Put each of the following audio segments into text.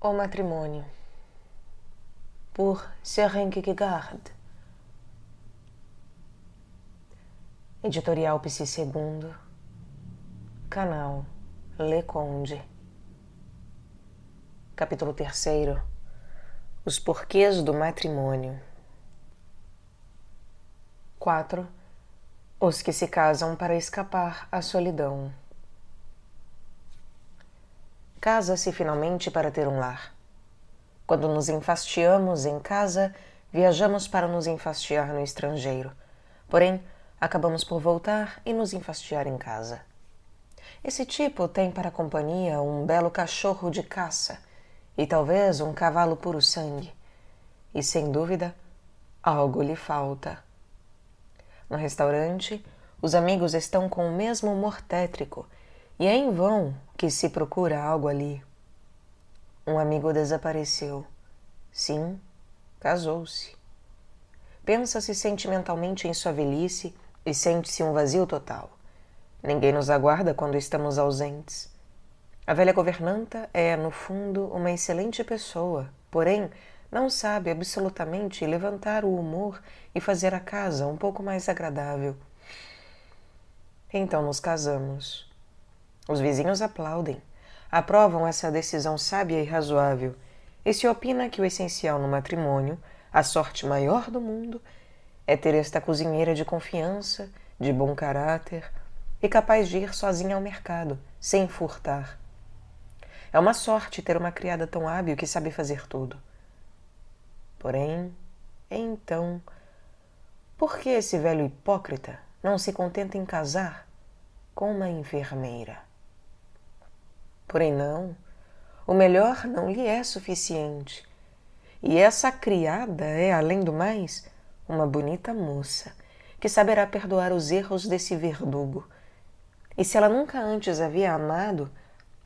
O Matrimônio, por Søren Kierkegaard. Editorial Psi II, canal Le Conde. Capítulo 3. Os porquês do matrimônio. 4. Os que se casam para escapar à solidão. Casa-se finalmente para ter um lar. Quando nos enfastiamos em casa, viajamos para nos enfastiar no estrangeiro. Porém, acabamos por voltar e nos enfastiar em casa. Esse tipo tem para companhia um belo cachorro de caça e talvez um cavalo puro sangue. E, sem dúvida, algo lhe falta. No restaurante, os amigos estão com o mesmo humor tétrico e é em vão que se procura algo ali. Um amigo desapareceu. Sim, casou-se. Pensa-se sentimentalmente em sua velhice e sente-se um vazio total. Ninguém nos aguarda quando estamos ausentes. A velha governanta é, no fundo, uma excelente pessoa, porém, não sabe absolutamente levantar o humor e fazer a casa um pouco mais agradável. Então nos casamos. Os vizinhos aplaudem, aprovam essa decisão sábia e razoável, e se opina que o essencial no matrimônio, a sorte maior do mundo, é ter esta cozinheira de confiança, de bom caráter e capaz de ir sozinha ao mercado, sem furtar. É uma sorte ter uma criada tão hábil que sabe fazer tudo. Porém, então, por que esse velho hipócrita não se contenta em casar com uma enfermeira? Porém não, o melhor não lhe é suficiente. E essa criada é, além do mais, uma bonita moça, que saberá perdoar os erros desse verdugo. E se ela nunca antes havia amado,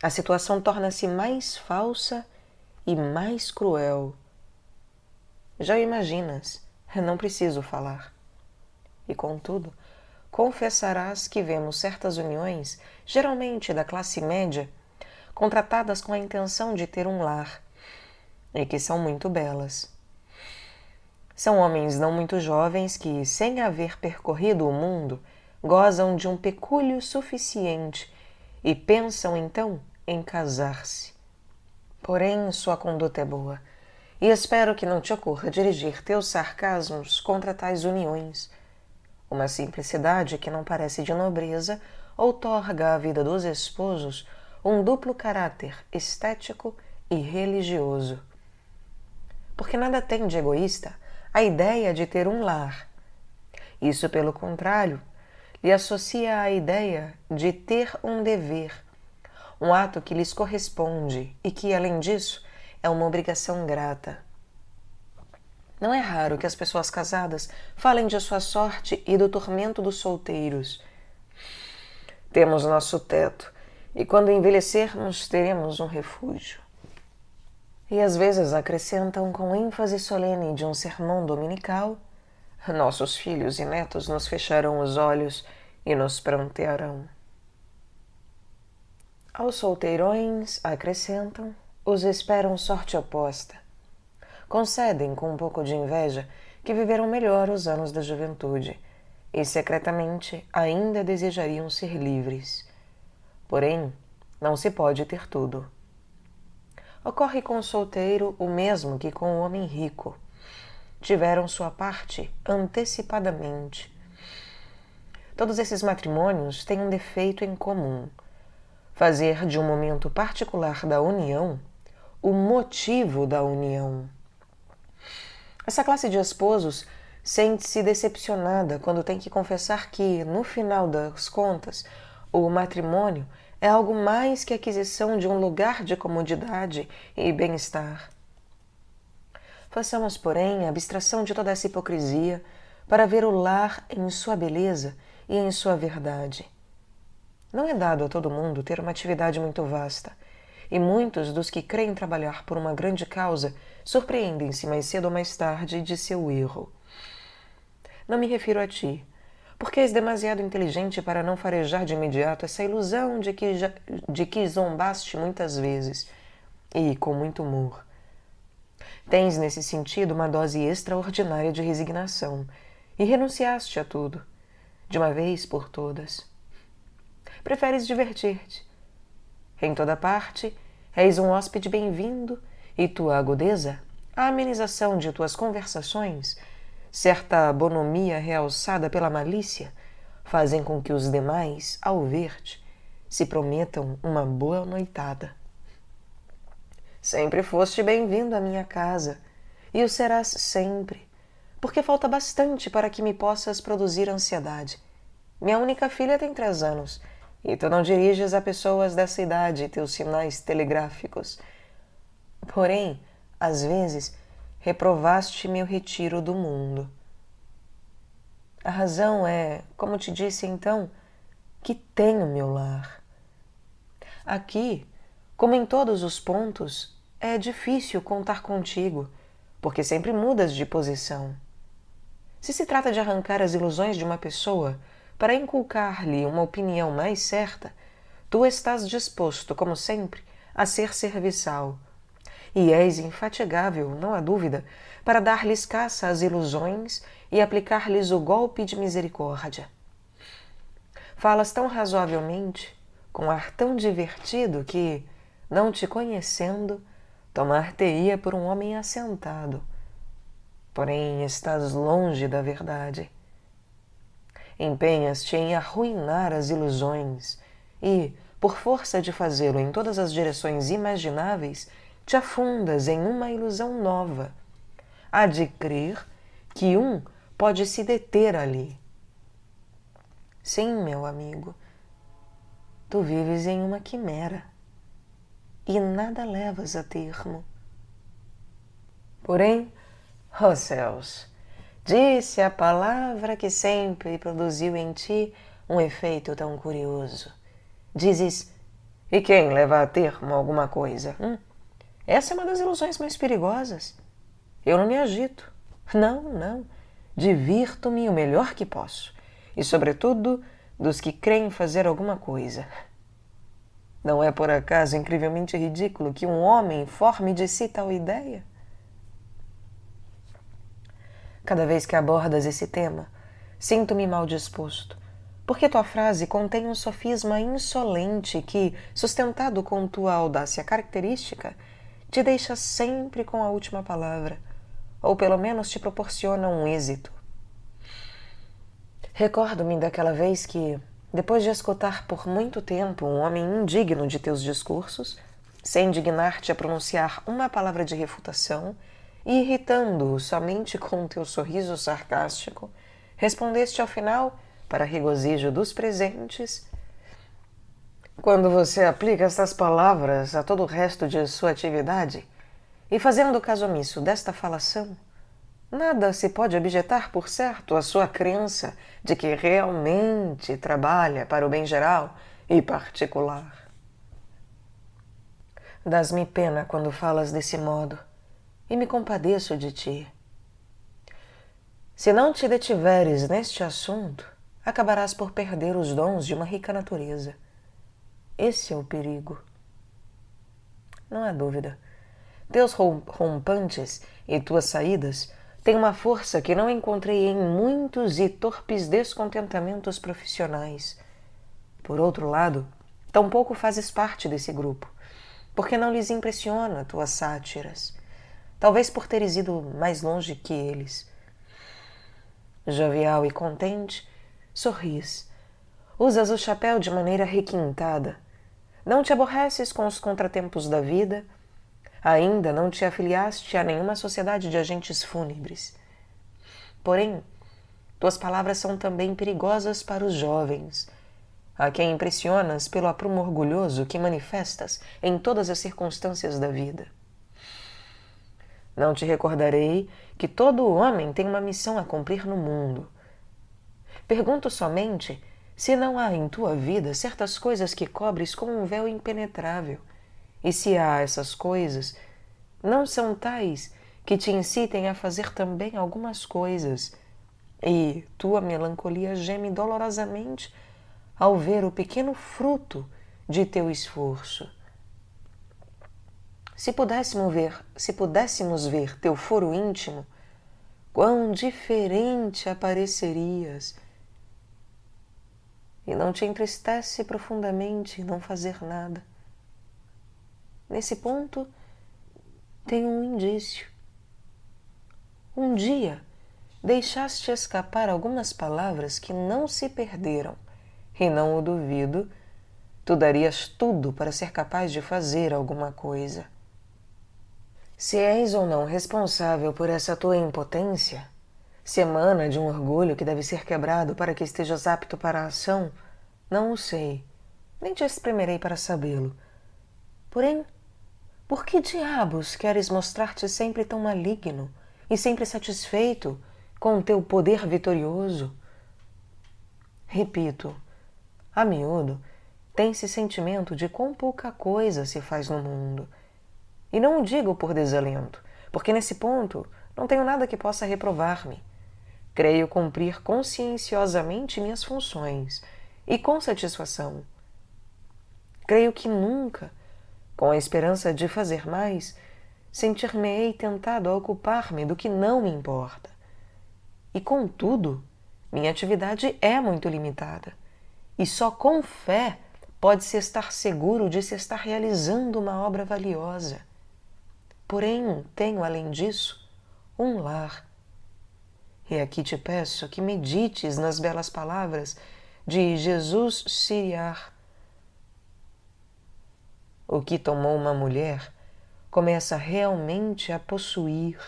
a situação torna-se mais falsa e mais cruel. Já o imaginas, não preciso falar. E contudo, confessarás que vemos certas uniões, geralmente da classe média, contratadas com a intenção de ter um lar, e que são muito belas. São homens não muito jovens que, sem haver percorrido o mundo, gozam de um pecúlio suficiente e pensam então em casar-se. Porém, sua conduta é boa, e espero que não te ocorra dirigir teus sarcasmos contra tais uniões. Uma simplicidade que não parece de nobreza outorga à vida dos esposos um duplo caráter estético e religioso. Porque nada tem de egoísta a ideia de ter um lar. Isso, pelo contrário, lhe associa a ideia de ter um dever, um ato que lhes corresponde e que, além disso, é uma obrigação grata. Não é raro que as pessoas casadas falem de sua sorte e do tormento dos solteiros. Temos nosso teto e, quando envelhecermos, teremos um refúgio. E às vezes acrescentam com ênfase solene de um sermão dominical: nossos filhos e netos nos fecharão os olhos e nos prantearão. Aos solteirões, acrescentam, os esperam sorte oposta. Concedem com um pouco de inveja que viveram melhor os anos da juventude e secretamente ainda desejariam ser livres. Porém, não se pode ter tudo. Ocorre com o solteiro o mesmo que com o homem rico. Tiveram sua parte antecipadamente. Todos esses matrimônios têm um defeito em comum: fazer de um momento particular da união o motivo da união. Essa classe de esposos sente-se decepcionada quando tem que confessar que, no final das contas, o matrimônio é algo mais que a aquisição de um lugar de comodidade e bem-estar. Façamos, porém, a abstração de toda essa hipocrisia para ver o lar em sua beleza e em sua verdade. Não é dado a todo mundo ter uma atividade muito vasta, e muitos dos que creem trabalhar por uma grande causa surpreendem-se mais cedo ou mais tarde de seu erro. Não me refiro a ti, porque és demasiado inteligente para não farejar de imediato essa ilusão de que zombaste muitas vezes, e com muito humor. Tens, nesse sentido, uma dose extraordinária de resignação e renunciaste a tudo, de uma vez por todas. Preferes divertir-te. Em toda parte, és um hóspede bem-vindo e tua agudeza, a amenização de tuas conversações, certa bonomia realçada pela malícia, fazem com que os demais, ao ver-te, se prometam uma boa noitada. Sempre foste bem-vindo à minha casa, e o serás sempre, porque falta bastante para que me possas produzir ansiedade. Minha única filha tem 3 anos, e tu não diriges a pessoas dessa idade teus sinais telegráficos. Porém, às vezes, reprovaste meu retiro do mundo. A razão é, como te disse então, que tenho meu lar. Aqui, como em todos os pontos, é difícil contar contigo, porque sempre mudas de posição. Se se trata de arrancar as ilusões de uma pessoa para inculcar-lhe uma opinião mais certa, tu estás disposto, como sempre, a ser serviçal. E és infatigável, não há dúvida, para dar-lhes caça às ilusões e aplicar-lhes o golpe de misericórdia. Falas tão razoavelmente, com ar tão divertido que, não te conhecendo, tomar-te-ia por um homem assentado. Porém, estás longe da verdade. Empenhas-te em arruinar as ilusões e, por força de fazê-lo em todas as direções imagináveis, te afundas em uma ilusão nova, a de crer que um pode se deter ali. Sim, meu amigo, tu vives em uma quimera e nada levas a termo. Porém, ó céus, disse a palavra que sempre produziu em ti um efeito tão curioso. Dizes, e quem leva a termo alguma coisa? Essa é uma das ilusões mais perigosas. Eu não me agito. Não. Divirto-me o melhor que posso. E, sobretudo, dos que creem fazer alguma coisa. Não é por acaso incrivelmente ridículo que um homem forme de si tal ideia? Cada vez que abordas esse tema, sinto-me mal disposto, porque tua frase contém um sofisma insolente que, sustentado com tua audácia característica, te deixa sempre com a última palavra, ou pelo menos te proporciona um êxito. Recordo-me daquela vez que, depois de escutar por muito tempo um homem indigno de teus discursos, sem dignar-te a pronunciar uma palavra de refutação e irritando-o somente com teu sorriso sarcástico, respondeste ao final, para regozijo dos presentes: quando você aplica estas palavras a todo o resto de sua atividade, e fazendo caso omisso desta falação, nada se pode objetar, por certo, à sua crença de que realmente trabalha para o bem geral e particular. Dás-me pena quando falas desse modo, e me compadeço de ti. Se não te detiveres neste assunto, acabarás por perder os dons de uma rica natureza. Esse é o perigo. Não há dúvida. Teus rompantes e tuas saídas têm uma força que não encontrei em muitos e torpes descontentamentos profissionais. Por outro lado, tampouco fazes parte desse grupo, porque não lhes impressiona tuas sátiras, talvez por teres ido mais longe que eles. Jovial e contente, sorris, usas o chapéu de maneira requintada, não te aborreces com os contratempos da vida, ainda não te afiliaste a nenhuma sociedade de agentes fúnebres. Porém, tuas palavras são também perigosas para os jovens, a quem impressionas pelo aprumo orgulhoso que manifestas em todas as circunstâncias da vida. Não te recordarei que todo homem tem uma missão a cumprir no mundo. Pergunto somente se não há em tua vida certas coisas que cobres com um véu impenetrável, e se há essas coisas, não são tais que te incitem a fazer também algumas coisas, e tua melancolia geme dolorosamente ao ver o pequeno fruto de teu esforço. Se pudéssemos ver teu foro íntimo, quão diferente aparecerias. E não te entristece profundamente não fazer nada. Nesse ponto, tem um indício. Um dia, deixaste escapar algumas palavras que não se perderam, e não o duvido, tu darias tudo para ser capaz de fazer alguma coisa. Se és ou não responsável por essa tua impotência, se emana de um orgulho que deve ser quebrado para que estejas apto para a ação, não o sei, nem te espremerei para sabê-lo. Porém, por que diabos queres mostrar-te sempre tão maligno e sempre satisfeito com o teu poder vitorioso? Repito, a miúdo, tem-se sentimento de quão pouca coisa se faz no mundo. E não o digo por desalento, porque nesse ponto não tenho nada que possa reprovar-me. Creio cumprir conscienciosamente minhas funções e com satisfação. Creio que nunca, com a esperança de fazer mais, sentir-me-ei tentado a ocupar-me do que não me importa. E, contudo, minha atividade é muito limitada, e só com fé pode-se estar seguro de se estar realizando uma obra valiosa. Porém, tenho, além disso, um lar. E aqui te peço que medites nas belas palavras de Jesus Siriar. O que tomou uma mulher começa realmente a possuir,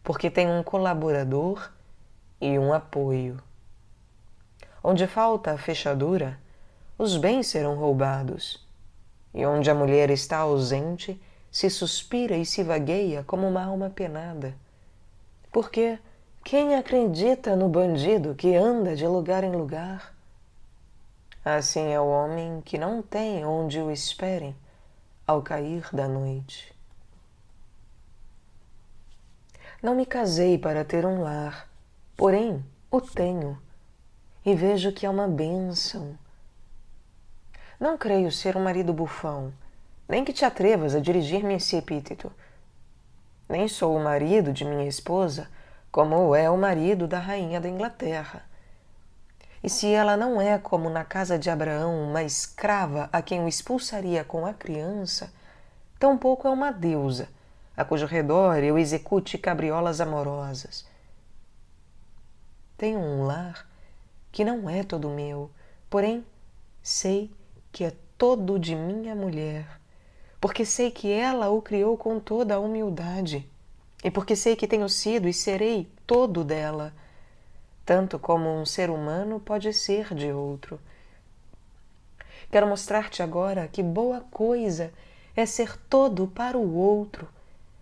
porque tem um colaborador e um apoio. Onde falta a fechadura, os bens serão roubados, e onde a mulher está ausente, se suspira e se vagueia como uma alma penada. Porque quem acredita no bandido que anda de lugar em lugar? Assim é o homem que não tem onde o esperem ao cair da noite. Não me casei para ter um lar, porém o tenho, e vejo que é uma bênção. Não creio ser um marido bufão, nem que te atrevas a dirigir-me esse epíteto. Nem sou o marido de minha esposa, como é o marido da rainha da Inglaterra. E se ela não é, como na casa de Abraão, uma escrava a quem o expulsaria com a criança, tampouco é uma deusa, a cujo redor eu execute cabriolas amorosas. Tenho um lar que não é todo meu, porém sei que é todo de minha mulher, porque sei que ela o criou com toda a humildade, e porque sei que tenho sido e serei todo dela, tanto como um ser humano pode ser de outro. Quero mostrar-te agora que boa coisa é ser todo para o outro,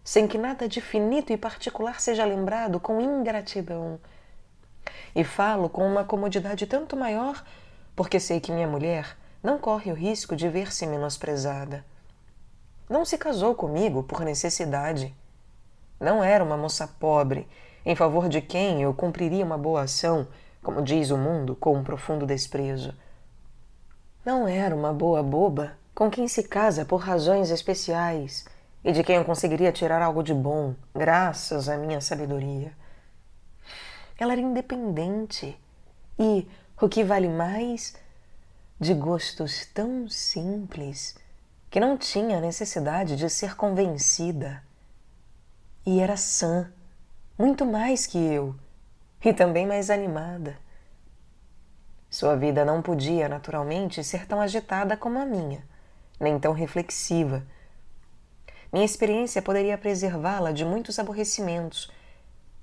sem que nada de finito e particular seja lembrado com ingratidão. E falo com uma comodidade tanto maior, porque sei que minha mulher não corre o risco de ver-se menosprezada. Não se casou comigo por necessidade. Não era uma moça pobre, em favor de quem eu cumpriria uma boa ação, como diz o mundo, com um profundo desprezo. Não era uma boa boba com quem se casa por razões especiais e de quem eu conseguiria tirar algo de bom, graças à minha sabedoria. Ela era independente e, o que vale mais, de gostos tão simples que não tinha necessidade de ser convencida. E era sã, muito mais que eu, e também mais animada. Sua vida não podia, naturalmente, ser tão agitada como a minha, nem tão reflexiva. Minha experiência poderia preservá-la de muitos aborrecimentos,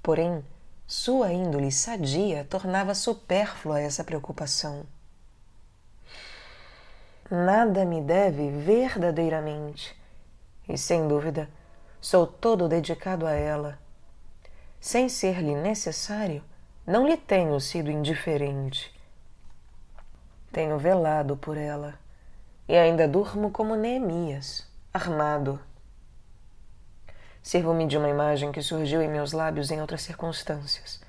porém, sua índole sadia tornava supérflua essa preocupação. Nada me deve verdadeiramente, e sem dúvida sou todo dedicado a ela. Sem ser-lhe necessário, não lhe tenho sido indiferente. Tenho velado por ela, e ainda durmo como Neemias, armado. Sirvo-me de uma imagem que surgiu em meus lábios em outras circunstâncias,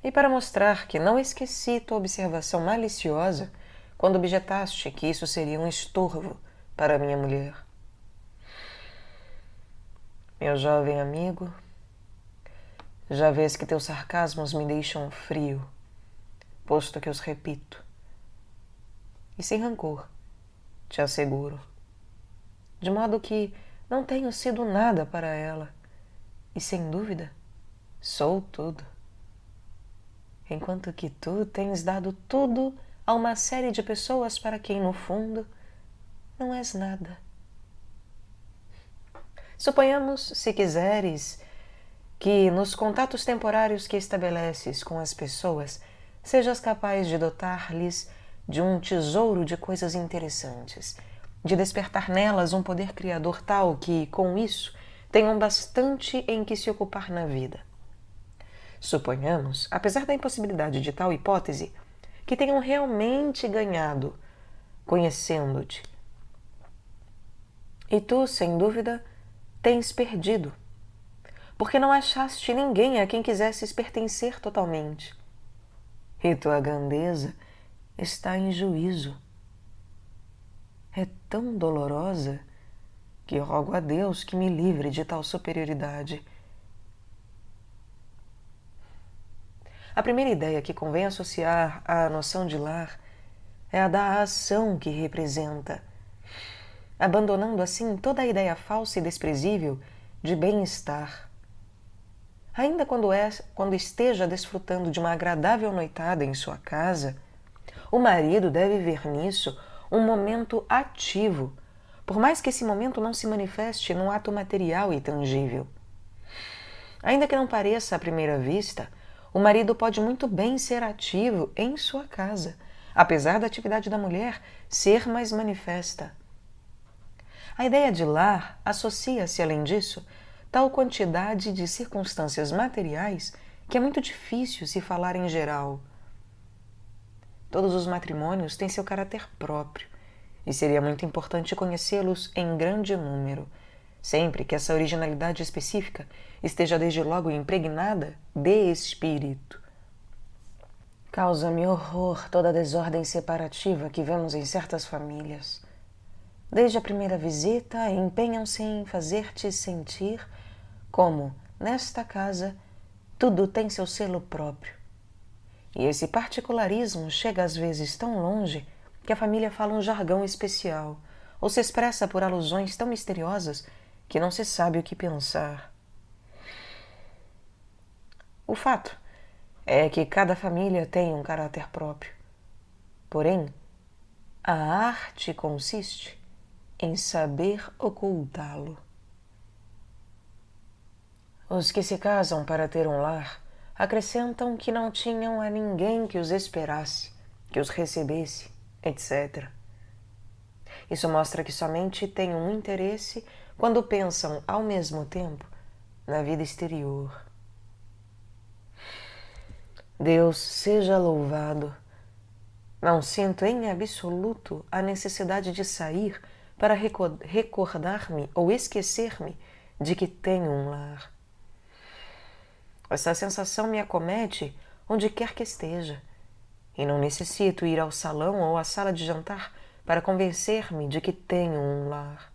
e para mostrar que não esqueci tua observação maliciosa quando objetaste que isso seria um estorvo para minha mulher. Meu jovem amigo, já vês que teus sarcasmos me deixam frio, posto que os repito. E sem rancor, te asseguro. De modo que não tenho sido nada para ela, e sem dúvida, sou tudo. Enquanto que tu tens dado tudo a uma série de pessoas para quem, no fundo, não és nada. Suponhamos, se quiseres, que nos contatos temporários que estabeleces com as pessoas, sejas capaz de dotar-lhes de um tesouro de coisas interessantes, de despertar nelas um poder criador tal que, com isso, tenham bastante em que se ocupar na vida. Suponhamos, apesar da impossibilidade de tal hipótese, que tenham realmente ganhado conhecendo-te. E tu, sem dúvida, tens perdido, porque não achaste ninguém a quem quisesses pertencer totalmente. E tua grandeza está em juízo. É tão dolorosa que rogo a Deus que me livre de tal superioridade. A primeira ideia que convém associar à noção de lar é a da ação que representa, abandonando assim toda a ideia falsa e desprezível de bem-estar. Ainda quando esteja desfrutando de uma agradável noitada em sua casa, o marido deve ver nisso um momento ativo, por mais que esse momento não se manifeste num ato material e tangível. Ainda que não pareça à primeira vista, o marido pode muito bem ser ativo em sua casa, apesar da atividade da mulher ser mais manifesta. A ideia de lar associa-se, além disso, tal quantidade de circunstâncias materiais que é muito difícil se falar em geral. Todos os matrimônios têm seu caráter próprio, e seria muito importante conhecê-los em grande número, sempre que essa originalidade específica esteja desde logo impregnada de espírito. Causa-me horror toda a desordem separativa que vemos em certas famílias. Desde a primeira visita, empenham-se em fazer-te sentir como, nesta casa, tudo tem seu selo próprio. E esse particularismo chega às vezes tão longe que a família fala um jargão especial, ou se expressa por alusões tão misteriosas que não se sabe o que pensar. O fato é que cada família tem um caráter próprio. Porém, a arte consiste em saber ocultá-lo. Os que se casam para ter um lar acrescentam que não tinham a ninguém que os esperasse, que os recebesse, etc. Isso mostra que somente têm um interesse quando pensam ao mesmo tempo na vida exterior. Deus seja louvado. Não sinto em absoluto a necessidade de sair para recordar-me ou esquecer-me de que tenho um lar. Essa sensação me acomete onde quer que esteja, e não necessito ir ao salão ou à sala de jantar para convencer-me de que tenho um lar.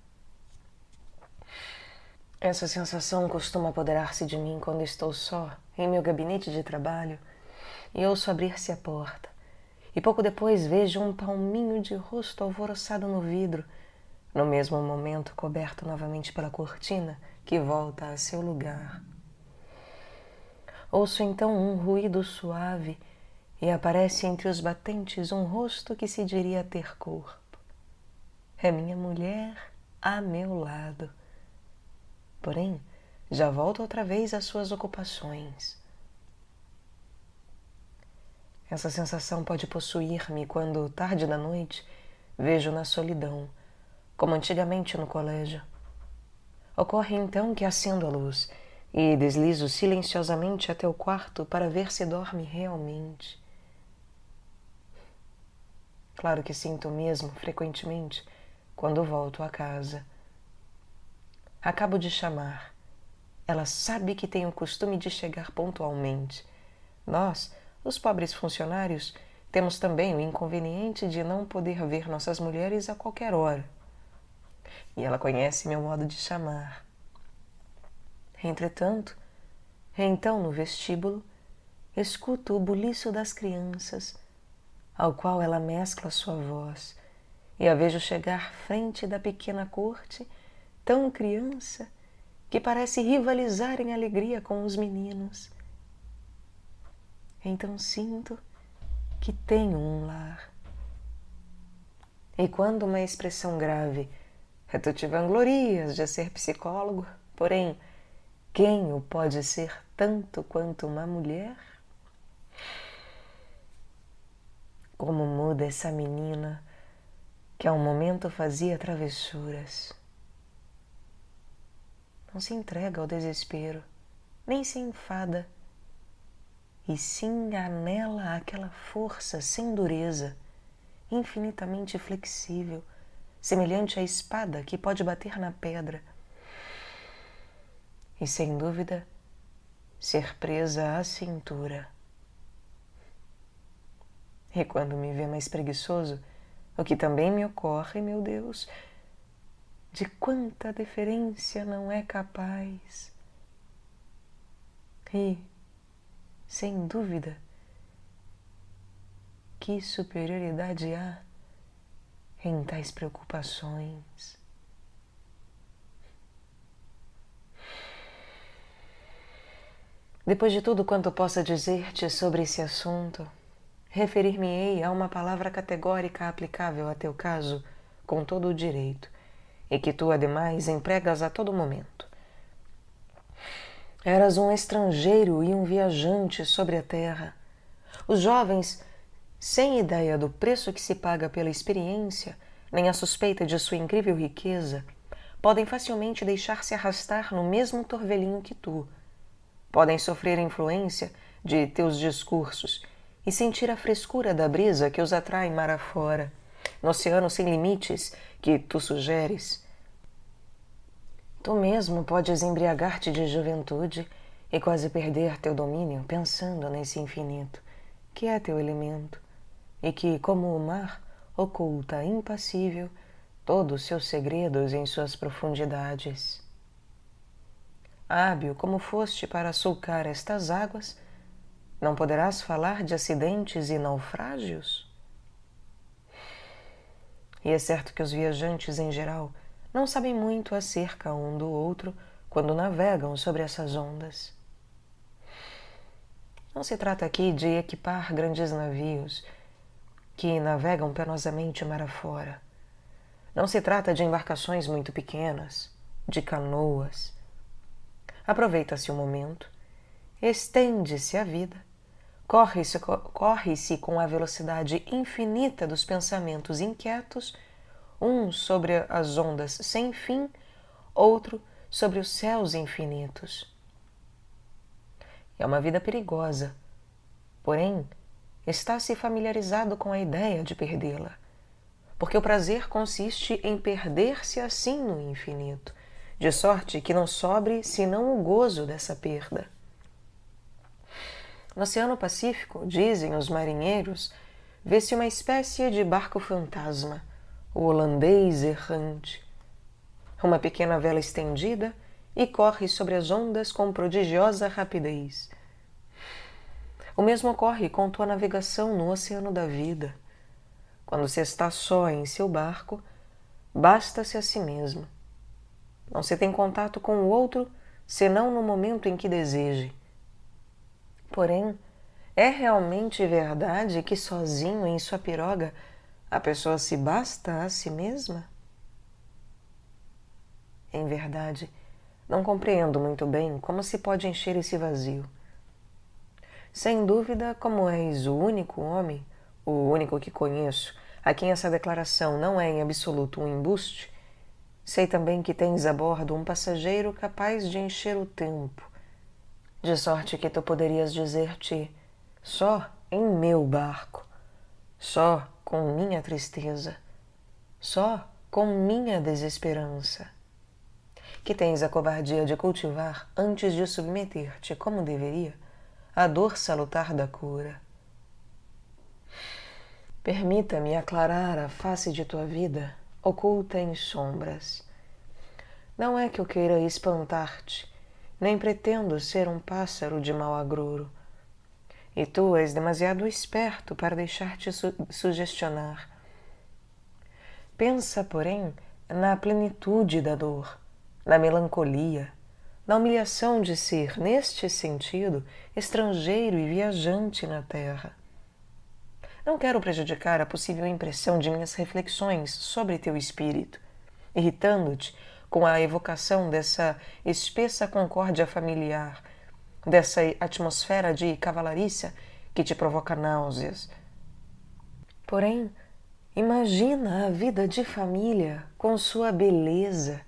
Essa sensação costuma apoderar-se de mim quando estou só em meu gabinete de trabalho e ouço abrir-se a porta, e pouco depois vejo um palminho de rosto alvoroçado no vidro, no mesmo momento coberto novamente pela cortina que volta a seu lugar. Ouço então um ruído suave e aparece entre os batentes um rosto que se diria ter corpo. É minha mulher a meu lado. Porém, já volta outra vez às suas ocupações. Essa sensação pode possuir-me quando, tarde da noite, vejo na solidão, como antigamente no colégio. Ocorre então que acendo a luz e deslizo silenciosamente até o quarto para ver se dorme realmente. Claro que sinto o mesmo, frequentemente, quando volto a casa. Acabo de chamar. Ela sabe que tenho o costume de chegar pontualmente. Nós, os pobres funcionários, temos também o inconveniente de não poder ver nossas mulheres a qualquer hora. E ela conhece meu modo de chamar. Entretanto, então no vestíbulo, escuto o buliço das crianças, ao qual ela mescla sua voz, e a vejo chegar frente da pequena corte, tão criança, que parece rivalizar em alegria com os meninos. Então sinto que tenho um lar. E quando uma expressão grave, tu te vanglorias de ser psicólogo, porém, quem o pode ser tanto quanto uma mulher? Como muda essa menina que ao momento fazia travessuras. Não se entrega ao desespero, nem se enfada, e sim anela aquela força sem dureza, infinitamente flexível, semelhante à espada que pode bater na pedra, e sem dúvida ser presa à cintura. E quando me vê mais preguiçoso, o que também me ocorre, meu Deus, de quanta deferência não é capaz. E, sem dúvida, que superioridade há em tais preocupações. Depois de tudo quanto possa dizer-te sobre esse assunto, referir-me-ei a uma palavra categórica aplicável a teu caso com todo o direito, e que tu, ademais, empregas a todo momento. Eras um estrangeiro e um viajante sobre a terra. Os jovens, sem ideia do preço que se paga pela experiência, nem a suspeita de sua incrível riqueza, podem facilmente deixar-se arrastar no mesmo torvelinho que tu. Podem sofrer a influência de teus discursos e sentir a frescura da brisa que os atrai mar afora, no oceano sem limites que tu sugeres. Tu mesmo podes embriagar-te de juventude e quase perder teu domínio pensando nesse infinito, que é teu elemento, e que, como o mar, oculta impassível todos os seus segredos em suas profundidades. Hábil como foste para sulcar estas águas, não poderás falar de acidentes e naufrágios? E é certo que os viajantes em geral não sabem muito acerca um do outro quando navegam sobre essas ondas. Não se trata aqui de equipar grandes navios que navegam penosamente mar afora. Não se trata de embarcações muito pequenas, de canoas. Aproveita-se o momento, estende-se a vida, corre-se com a velocidade infinita dos pensamentos inquietos, um sobre as ondas sem fim, outro sobre os céus infinitos. É uma vida perigosa, porém, está-se familiarizado com a ideia de perdê-la, porque o prazer consiste em perder-se assim no infinito, de sorte que não sobre senão o gozo dessa perda. No Oceano Pacífico, dizem os marinheiros, vê-se uma espécie de barco fantasma, o holandês errante. Uma pequena vela estendida e corre sobre as ondas com prodigiosa rapidez. O mesmo ocorre com tua navegação no oceano da vida. Quando se está só em seu barco, basta-se a si mesmo. Não se tem contato com o outro, senão no momento em que deseje. Porém, é realmente verdade que sozinho em sua piroga a pessoa se basta a si mesma? Em verdade, não compreendo muito bem como se pode encher esse vazio. Sem dúvida, como és o único homem, o único que conheço, a quem essa declaração não é em absoluto um embuste, sei também que tens a bordo um passageiro capaz de encher o tempo, de sorte que tu poderias dizer-te só em meu barco, só com minha tristeza, só com minha desesperança, que tens a cobardia de cultivar antes de submeter-te, como deveria, à dor salutar da cura. Permita-me aclarar a face de tua vida, oculta em sombras. Não é que eu queira espantar-te, nem pretendo ser um pássaro de mau agouro. E tu és demasiado esperto para deixar-te sugestionar. Pensa, porém, na plenitude da dor, na melancolia, na humilhação de ser, neste sentido, estrangeiro e viajante na terra. Não quero prejudicar a possível impressão de minhas reflexões sobre teu espírito, irritando-te com a evocação dessa espessa concórdia familiar, dessa atmosfera de cavalariça que te provoca náuseas. Porém, imagina a vida de família com sua beleza,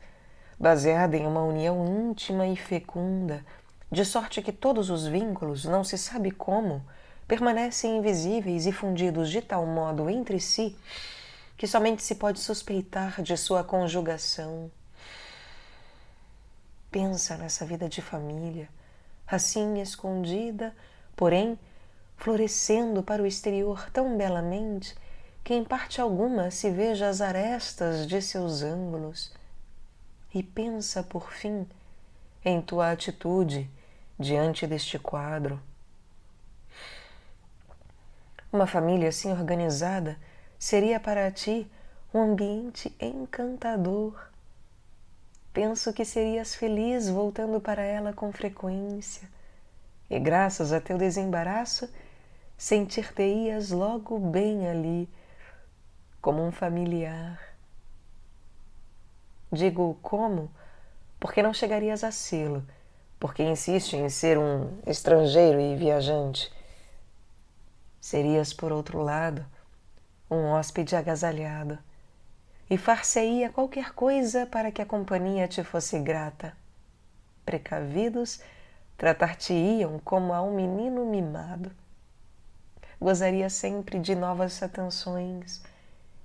baseada em uma união íntima e fecunda, de sorte que todos os vínculos, não se sabe como, permanecem invisíveis e fundidos de tal modo entre si que somente se pode suspeitar de sua conjugação. Pensa nessa vida de família, assim escondida, porém florescendo para o exterior tão belamente que em parte alguma se veja as arestas de seus ângulos. E pensa, por fim, em tua atitude diante deste quadro. Uma família assim organizada seria para ti um ambiente encantador. Penso que serias feliz voltando para ela com frequência, e graças a teu desembaraço, sentir-te-ias logo bem ali, como um familiar. Digo como, porque não chegarias a sê-lo, porque insiste em ser um estrangeiro e viajante. Serias, por outro lado, um hóspede agasalhado, e far-se-ia qualquer coisa para que a companhia te fosse grata. Precavidos, tratar-te-iam como a um menino mimado. Gozaria sempre de novas atenções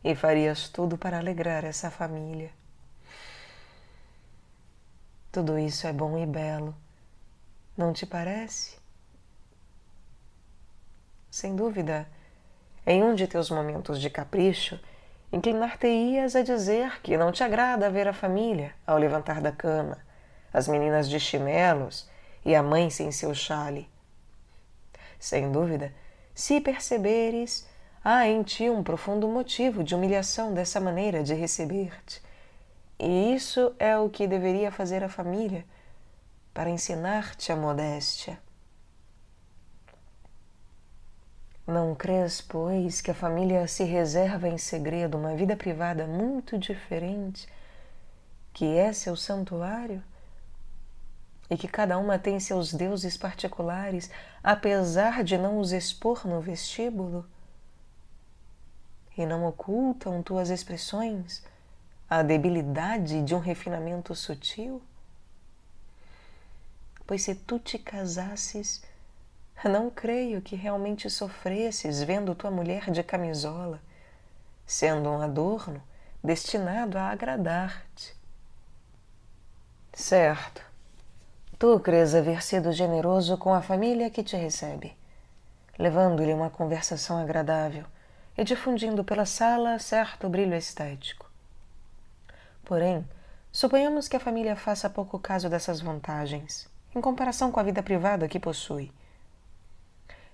e farias tudo para alegrar essa família. Tudo isso é bom e belo, não te parece? Sem dúvida, em um de teus momentos de capricho, inclinar-te-ias a dizer que não te agrada ver a família ao levantar da cama, as meninas de chinelos e a mãe sem seu chale. Sem dúvida, se perceberes, há em ti um profundo motivo de humilhação dessa maneira de receber-te, e isso é o que deveria fazer a família para ensinar-te a modéstia. Não crês, pois, que a família se reserva em segredo uma vida privada muito diferente, que é seu santuário? E que cada uma tem seus deuses particulares, apesar de não os expor no vestíbulo? E não ocultam tuas expressões a debilidade de um refinamento sutil? Pois se tu te casasses, não creio que realmente sofresses vendo tua mulher de camisola, sendo um adorno destinado a agradar-te. Certo, tu crês haver sido generoso com a família que te recebe, levando-lhe uma conversação agradável e difundindo pela sala certo brilho estético. Porém, suponhamos que a família faça pouco caso dessas vantagens, em comparação com a vida privada que possui.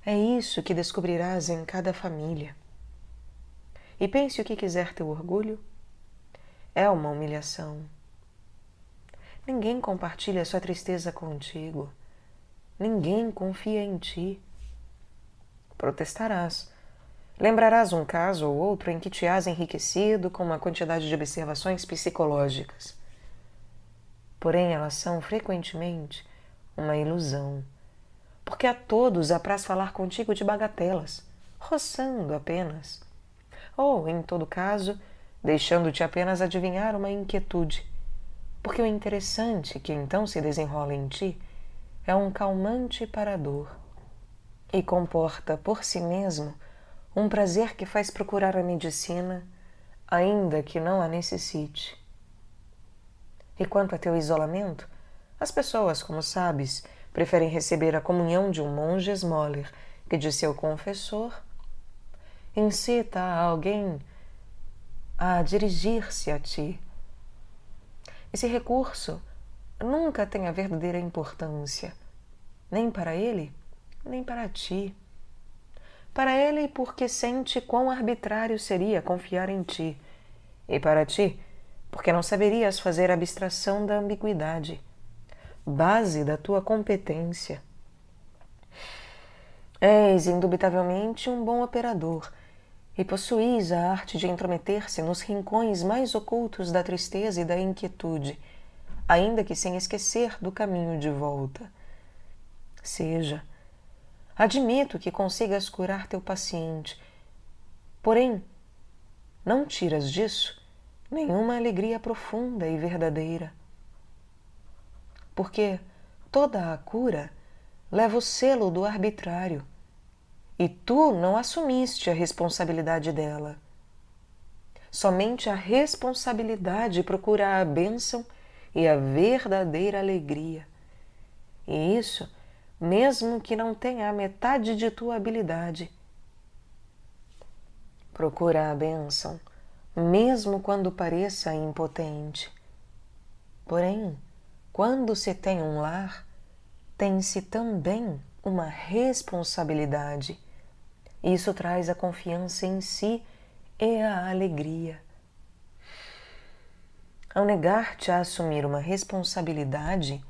É isso que descobrirás em cada família. E pense o que quiser teu orgulho. É uma humilhação. Ninguém compartilha sua tristeza contigo. Ninguém confia em ti. Protestarás. Lembrarás um caso ou outro em que te has enriquecido com uma quantidade de observações psicológicas. Porém, elas são, frequentemente, uma ilusão. Porque a todos apraz falar contigo de bagatelas, roçando apenas, ou, em todo caso, deixando-te apenas adivinhar uma inquietude, porque o interessante que então se desenrola em ti é um calmante para a dor e comporta por si mesmo um prazer que faz procurar a medicina, ainda que não a necessite. E quanto a teu isolamento, as pessoas, como sabes, preferem receber a comunhão de um monge esmoler que de seu confessor. Incita a alguém a dirigir-se a ti. Esse recurso nunca tem a verdadeira importância, nem para ele, nem para ti. Para ele, porque sente quão arbitrário seria confiar em ti, e para ti, porque não saberias fazer abstração da ambiguidade, base da tua competência. És indubitavelmente um bom operador e possuís a arte de intrometer-se nos rincões mais ocultos da tristeza e da inquietude, ainda que sem esquecer do caminho de volta. Seja, admito que consigas curar teu paciente, porém, não tiras disso nenhuma alegria profunda e verdadeira. Porque toda a cura leva o selo do arbitrário, e tu não assumiste a responsabilidade dela. Somente a responsabilidade procura a bênção e a verdadeira alegria. E isso, mesmo que não tenha a metade de tua habilidade. Procura a bênção, mesmo quando pareça impotente. Porém, quando se tem um lar, tem-se também uma responsabilidade. Isso traz a confiança em si e a alegria. Ao negar-te a assumir uma responsabilidade,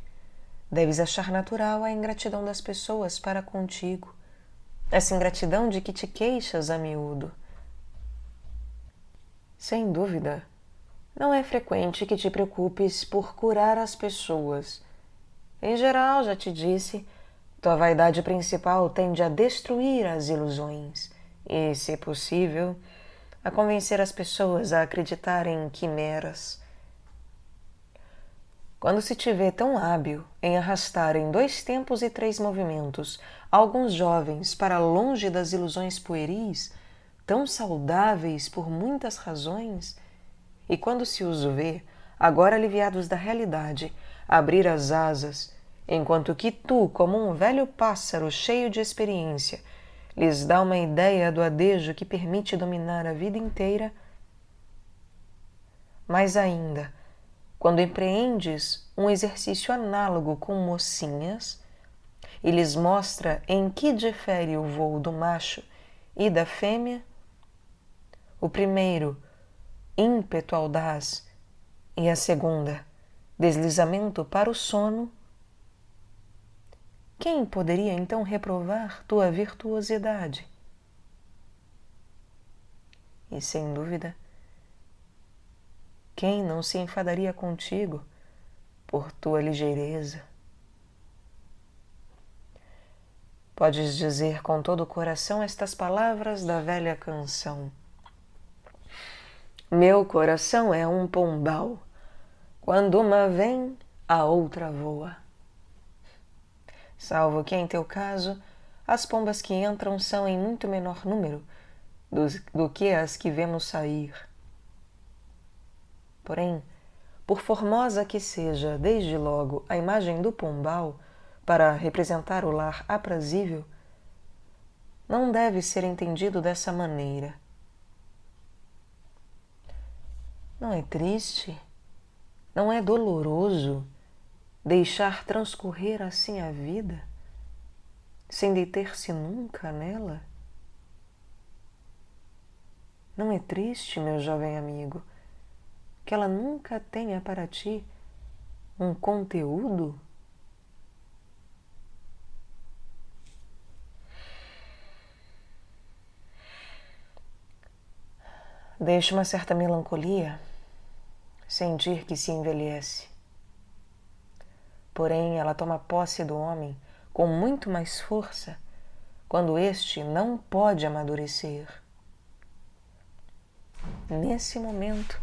deves achar natural a ingratidão das pessoas para contigo, essa ingratidão de que te queixas a miúdo. Sem dúvida, não é frequente que te preocupes por curar as pessoas. Em geral, já te disse, tua vaidade principal tende a destruir as ilusões e, se possível, a convencer as pessoas a acreditarem em quimeras. Quando se te vê tão hábil em arrastar em 2 tempos e 3 movimentos alguns jovens para longe das ilusões pueris, tão saudáveis por muitas razões, e quando se os vê, agora aliviados da realidade, abrir as asas, enquanto que tu, como um velho pássaro cheio de experiência, lhes dá uma ideia do adejo que permite dominar a vida inteira, mais ainda, quando empreendes um exercício análogo com mocinhas e lhes mostra em que difere o voo do macho e da fêmea, o primeiro, ímpeto audaz, e a segunda, deslizamento para o sono, quem poderia então reprovar tua virtuosidade? E sem dúvida, quem não se enfadaria contigo por tua ligeireza? Podes dizer com todo o coração estas palavras da velha canção: meu coração é um pombal, quando uma vem, a outra voa. Salvo que, em teu caso, as pombas que entram são em muito menor número do que as que vemos sair. Porém, por formosa que seja, desde logo, a imagem do pombal para representar o lar aprazível, não deve ser entendido dessa maneira. Não é triste? Não é doloroso deixar transcorrer assim a vida, sem deter-se nunca nela? Não é triste, meu jovem amigo, que ela nunca tenha para ti um conteúdo? Deixa uma certa melancolia sentir que se envelhece. Porém, ela toma posse do homem com muito mais força quando este não pode amadurecer. Nesse momento,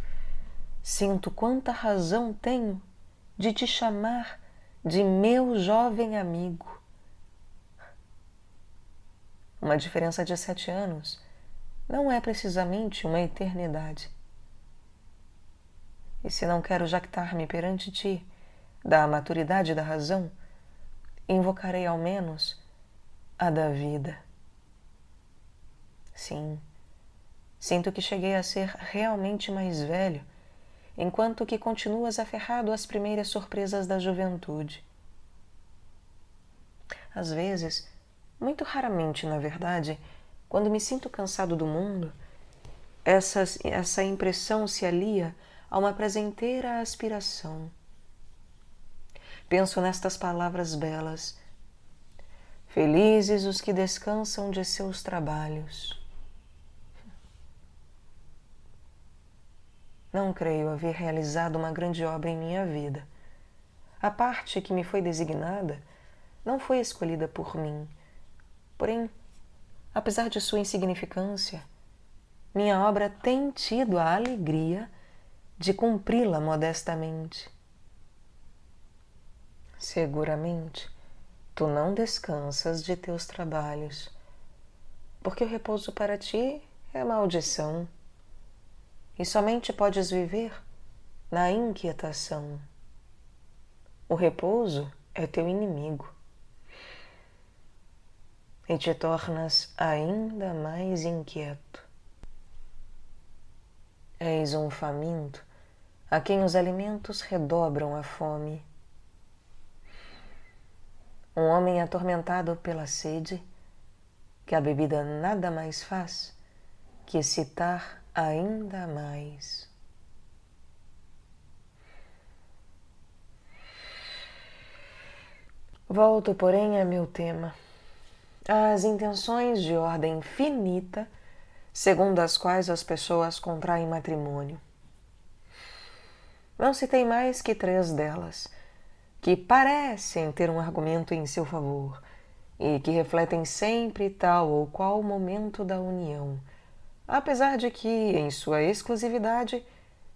sinto quanta razão tenho de te chamar de meu jovem amigo. Uma diferença de 7 anos não é precisamente uma eternidade. E se não quero jactar-me perante ti da maturidade da razão, invocarei ao menos a da vida. Sim, sinto que cheguei a ser realmente mais velho enquanto que continuas aferrado às primeiras surpresas da juventude. Às vezes, muito raramente na verdade, quando me sinto cansado do mundo, essa impressão se alia a uma prazenteira aspiração. Penso nestas palavras belas: felizes os que descansam de seus trabalhos. Não creio haver realizado uma grande obra em minha vida. A parte que me foi designada não foi escolhida por mim. Porém, apesar de sua insignificância, minha obra tem tido a alegria de cumpri-la modestamente. Seguramente, tu não descansas de teus trabalhos, porque o repouso para ti é maldição, e somente podes viver na inquietação. O repouso é teu inimigo, e te tornas ainda mais inquieto. És um faminto a quem os alimentos redobram a fome. Um homem atormentado pela sede, que a bebida nada mais faz que excitar ainda mais. Volto, porém, a meu tema, às intenções de ordem finita, segundo as quais as pessoas contraem matrimônio. Não citei mais que 3 delas, que parecem ter um argumento em seu favor e que refletem sempre tal ou qual momento da união, apesar de que, em sua exclusividade,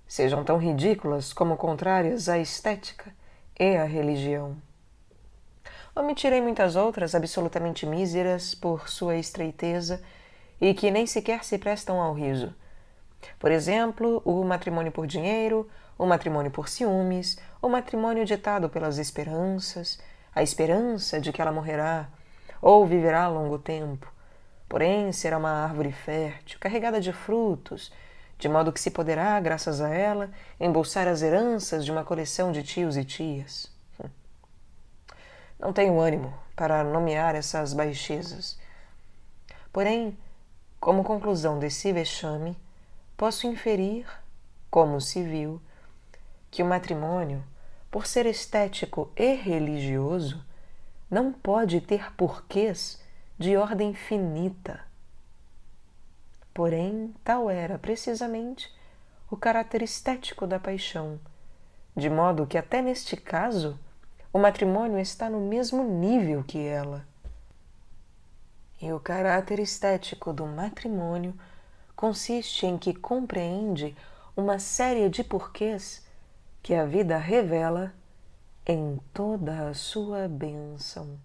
sejam tão ridículas como contrárias à estética e à religião. Omitirei muitas outras absolutamente míseras por sua estreiteza e que nem sequer se prestam ao riso. Por exemplo, o matrimônio por dinheiro, o matrimônio por ciúmes, o matrimônio ditado pelas esperanças, a esperança de que ela morrerá ou viverá longo tempo, porém será uma árvore fértil, carregada de frutos, de modo que se poderá, graças a ela, embolsar as heranças de uma coleção de tios e tias. Não tenho ânimo para nomear essas baixezas. Porém, como conclusão desse vexame, posso inferir, como se viu, que o matrimônio, por ser estético e religioso, não pode ter porquês de ordem finita. Porém, tal era precisamente o caráter estético da paixão, de modo que até neste caso o matrimônio está no mesmo nível que ela. E o caráter estético do matrimônio consiste em que compreende uma série de porquês que a vida revela em toda a sua bênção.